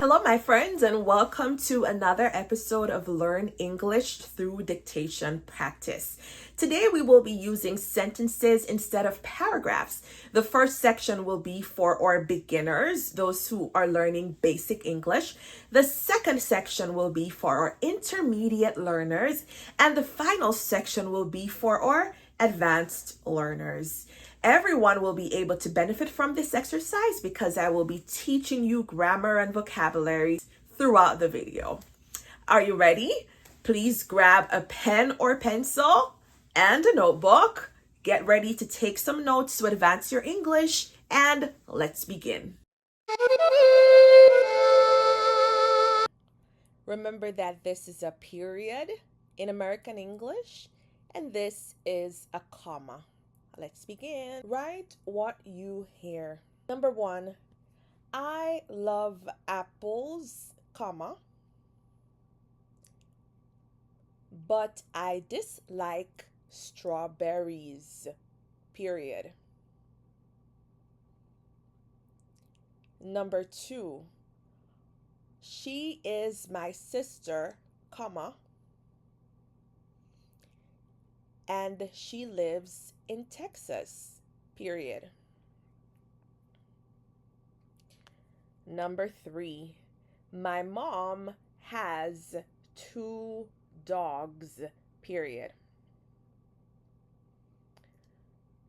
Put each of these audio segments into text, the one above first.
Hello, my friends, and welcome to another episode of Learn English through Dictation Practice. Today, we will be using sentences instead of paragraphs. The first section will be for our beginners, those who are learning basic English. The second section will be for our intermediate learners, and the final section will be for our advanced learners. Everyone will be able to benefit from this exercise because I will be teaching you grammar and vocabulary throughout the video. Are you ready? Please grab a pen or pencil and a notebook. Get ready to take some notes to advance your English, and let's begin. Remember that this is a period in American English, and this is a comma. Let's begin. Write what you hear. Number 1, I love apples, comma, but I dislike strawberries, period. Number 2, she is my sister, comma, and she lives in Texas, period. Number 3, my mom has 2 dogs, period.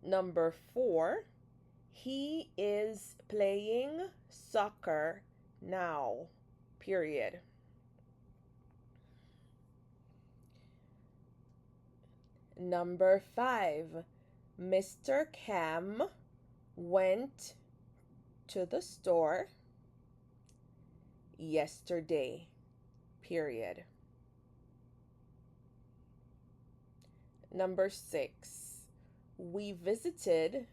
Number 4, he is playing soccer now, period. Number 5, Mr. Cam went to the store yesterday, period. Number 6, we visited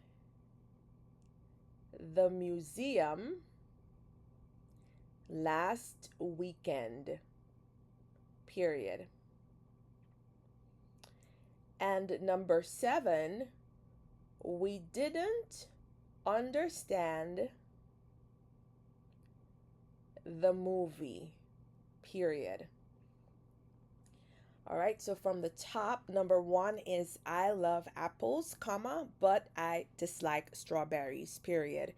the museum last weekend, period. And number 7, we didn't understand the movie, period. All right, so from the top, number 1 is I love apples, comma, but I dislike strawberries, period.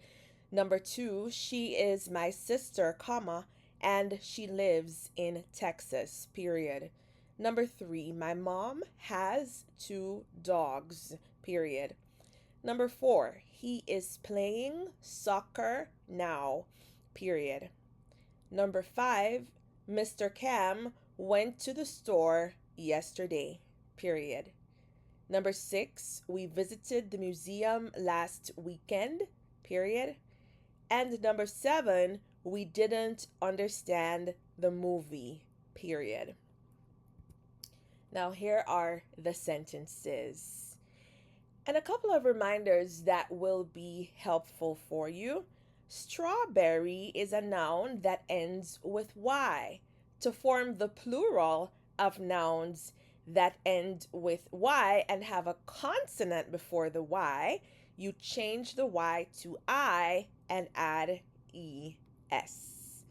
Number 2, she is my sister, comma, and she lives in Texas, period. Number 3, my mom has 2 dogs, period. Number 4, he is playing soccer now, period. Number 5, Mr. Cam went to the store yesterday, period. Number 6, we visited the museum last weekend, period. And number 7, we didn't understand the movie, period. Now, here are the sentences. And a couple of reminders that will be helpful for you. Strawberry is a noun that ends with Y. To form the plural of nouns that end with Y and have a consonant before the Y, you change the Y to I and add ES.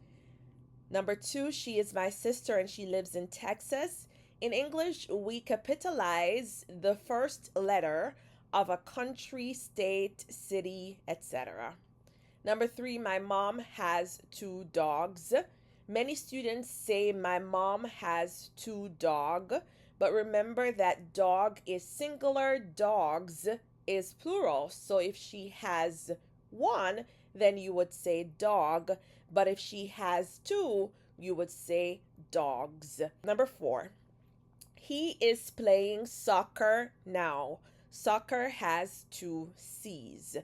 Number 2, she is my sister and she lives in Texas. In English, we capitalize the first letter of a country, state, city, etc. Number 3, my mom has 2 dogs. Many students say my mom has 2 dogs, but remember that dog is singular, dogs is plural. So if she has 1, then you would say dog, but if she has 2, you would say dogs. Number 4, he is playing soccer now. Soccer has 2 C's.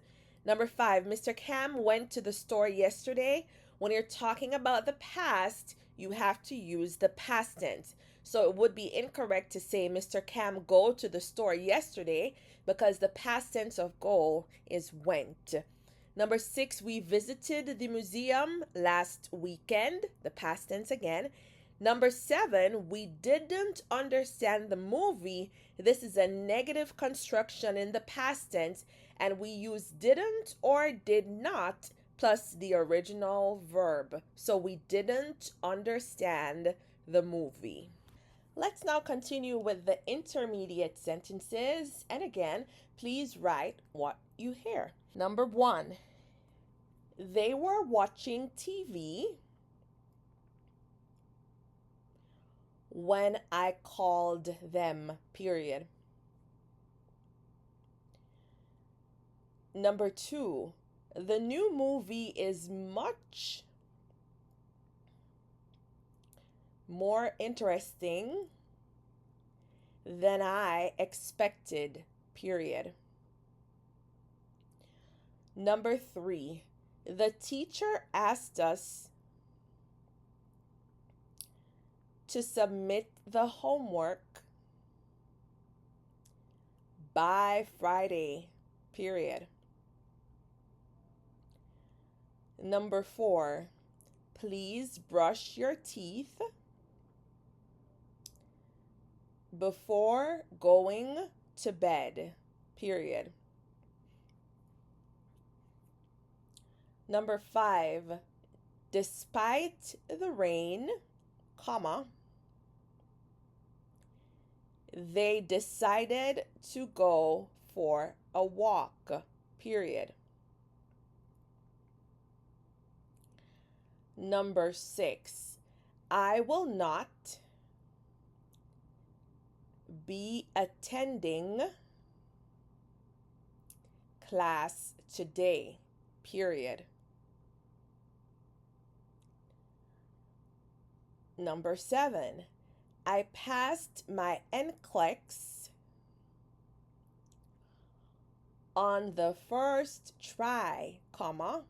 Number 5, Mr. Cam went to the store yesterday. When you're talking about the past, you have to use the past tense. So it would be incorrect to say Mr. Cam go to the store yesterday because the past tense of go is went. Number 6, we visited the museum last weekend, the past tense again. Number 7, we didn't understand the movie. This is a negative construction in the past tense, and we use didn't or did not plus the original verb. So we didn't understand the movie. Let's now continue with the intermediate sentences. And again, please write what you hear. Number 1, they were watching TV when I called them, period. Number 2, the new movie is much more interesting than I expected, period. Number 3, the teacher asked us to submit the homework by Friday, period. Number 4, please brush your teeth before going to bed, period. Number 5, despite the rain, comma, they decided to go for a walk, period. Number 6, I will not be attending class today, period. Number 7, I passed my NCLEX on the first try, comma,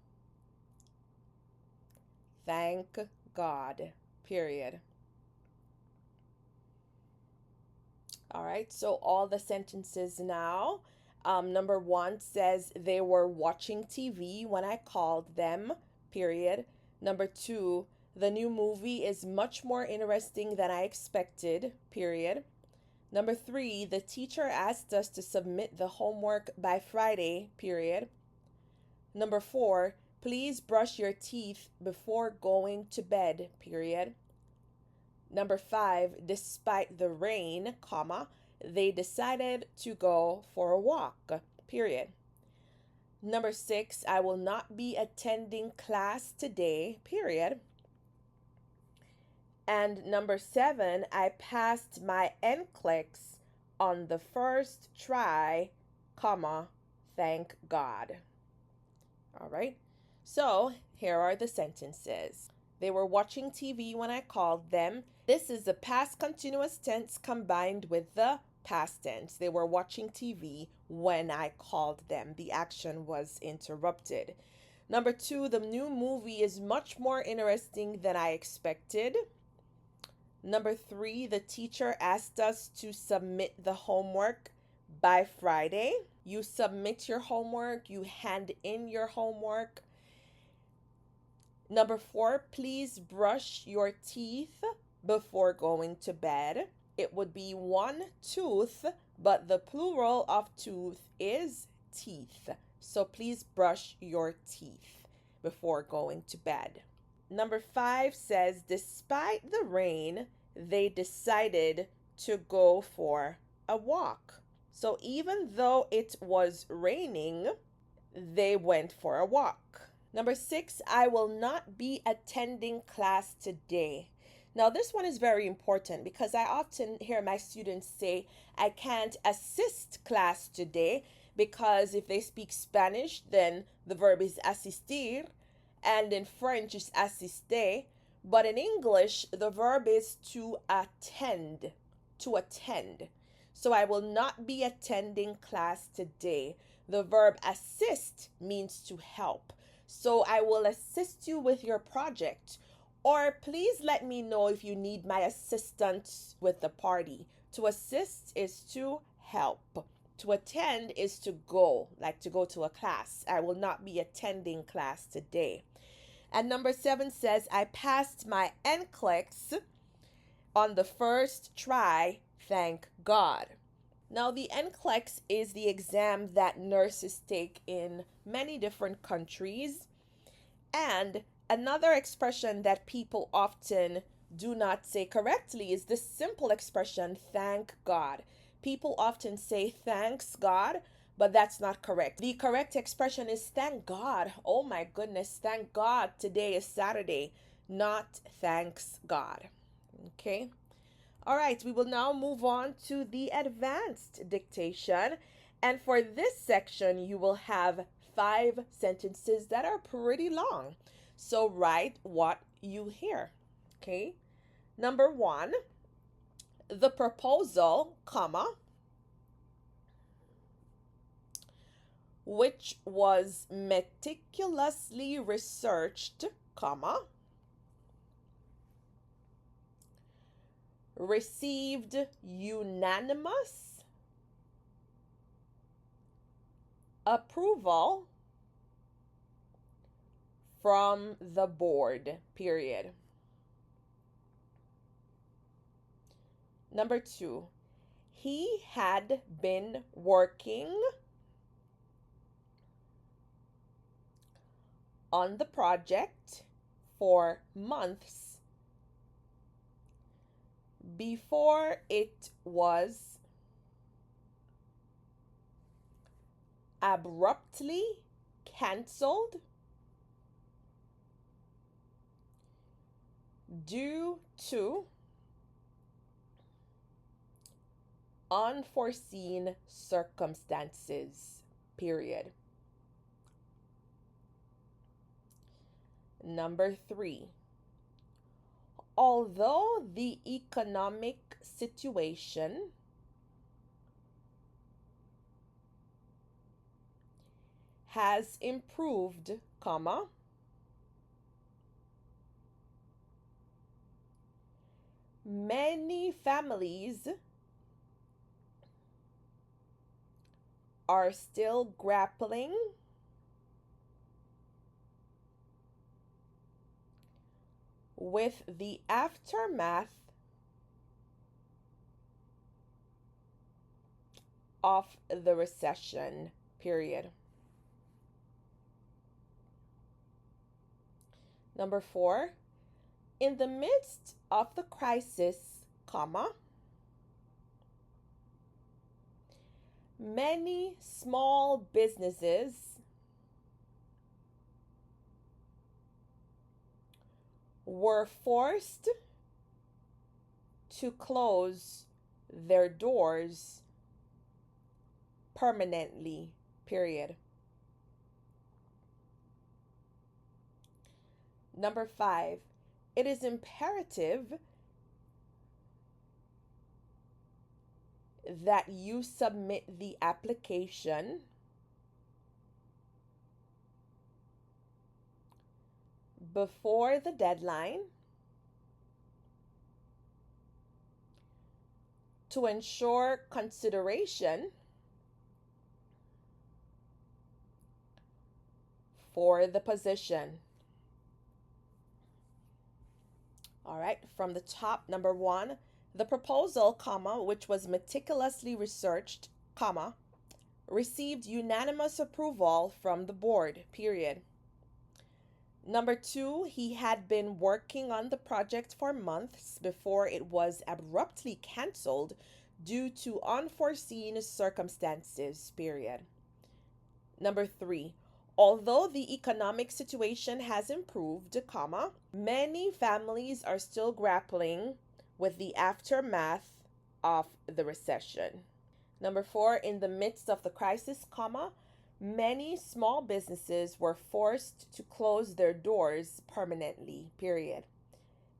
thank God, period. All right, so all the sentences now. Number 1 says they were watching TV when I called them, period. Number 2, the new movie is much more interesting than I expected, period. Number 3, the teacher asked us to submit the homework by Friday, period. Number 4, please brush your teeth before going to bed, period. Number 5, despite the rain, comma, they decided to go for a walk, period. Number 6, I will not be attending class today, period. And number 7, I passed my NCLEX on the first try, comma, thank God. All right, so here are the sentences. They were watching TV when I called them. This is the past continuous tense combined with the past tense. They were watching TV when I called them. The action was interrupted. Number 2, the new movie is much more interesting than I expected. Number 3, the teacher asked us to submit the homework by Friday. You submit your homework, you hand in your homework. Number 4, please brush your teeth before going to bed. It would be one tooth, but the plural of tooth is teeth. So please brush your teeth before going to bed. Number 5 says, despite the rain, they decided to go for a walk. So even though it was raining, they went for a walk. Number 6, I will not be attending class today. Now, this one is very important because I often hear my students say, I can't assist class today, because if they speak Spanish, then the verb is asistir, and in French is assister, but in English, the verb is to attend, to attend. So I will not be attending class today. The verb assist means to help. So I will assist you with your project. Or please let me know if you need my assistance with the party. To assist is to help. To attend is to go, like to go to a class. I will not be attending class today. And number 7 says, I passed my NCLEX on the first try, thank God. Now, the NCLEX is the exam that nurses take in many different countries. And another expression that people often do not say correctly is this simple expression, thank God. People often say thanks God, but that's not correct. The correct expression is thank God. Oh my goodness, thank God today is Saturday, not thanks God. Okay? All right, we will now move on to the advanced dictation. And for this section, you will have 5 sentences that are pretty long. So write what you hear. Okay? Number 1, the proposal, comma, which was meticulously researched, comma, received unanimous approval from the board, period. Number 2, he had been working on the project for months before it was abruptly canceled due to unforeseen circumstances, period. Number 3, although the economic situation has improved, comma, many families are still grappling with the aftermath of the recession, period. Number 4, in the midst of the crisis, comma, many small businesses were forced to close their doors permanently, period. Number 5, it is imperative that you submit the application before the deadline to ensure consideration for the position. All right, from the top, number 1, the proposal, comma, which was meticulously researched, comma, received unanimous approval from the board, period. Number 2, he had been working on the project for months before it was abruptly canceled due to unforeseen circumstances, period. Number 3, although the economic situation has improved, comma, many families are still grappling with the aftermath of the recession. Number 4, in the midst of the crisis, comma, many small businesses were forced to close their doors permanently, period.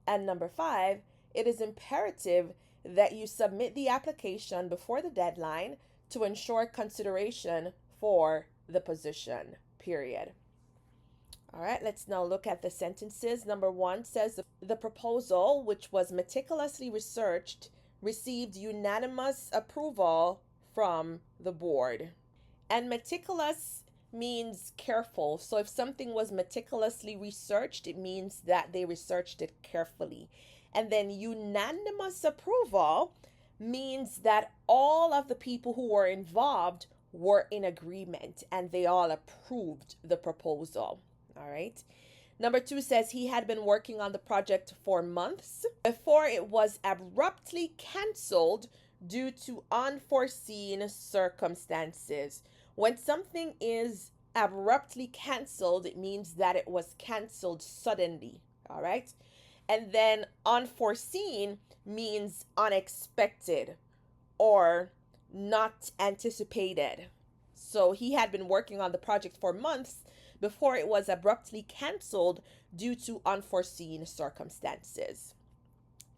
And number 5, it is imperative that you submit the application before the deadline to ensure consideration for the position, period. All right, let's now look at the sentences. Number 1 says the proposal, which was meticulously researched, received unanimous approval from the board. And meticulous means careful. So if something was meticulously researched, it means that they researched it carefully. And then unanimous approval means that all of the people who were involved were in agreement and they all approved the proposal. All right. Number 2 says he had been working on the project for months before it was abruptly canceled due to unforeseen circumstances. When something is abruptly canceled, it means that it was canceled suddenly. All right. And then unforeseen means unexpected or not anticipated. So he had been working on the project for months before it was abruptly canceled due to unforeseen circumstances.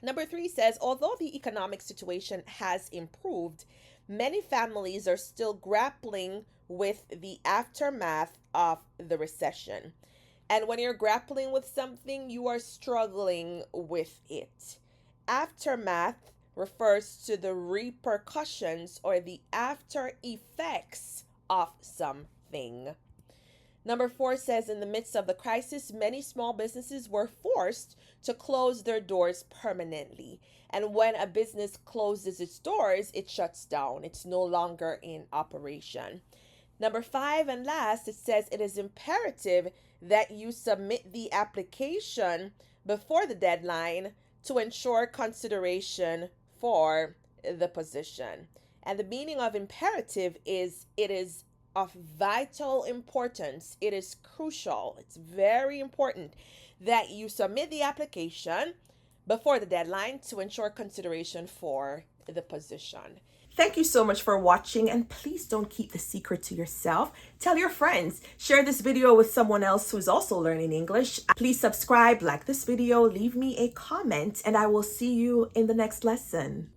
Number 3 says, although the economic situation has improved, many families are still grappling with the aftermath of the recession. And when you're grappling with something, you are struggling with it. Aftermath refers to the repercussions or the after effects of something. Number 4 says, in the midst of the crisis, many small businesses were forced to close their doors permanently. And when a business closes its doors, it shuts down. It's no longer in operation. Number 5 and last, it says it is imperative that you submit the application before the deadline to ensure consideration for the position. And the meaning of imperative is it is of vital importance. It is crucial. It's very important that you submit the application before the deadline to ensure consideration for the position. Thank you so much for watching, and please don't keep the secret to yourself. Tell your friends, share this video with someone else who's also learning English. Please subscribe, like this video, leave me a comment, and I will see you in the next lesson.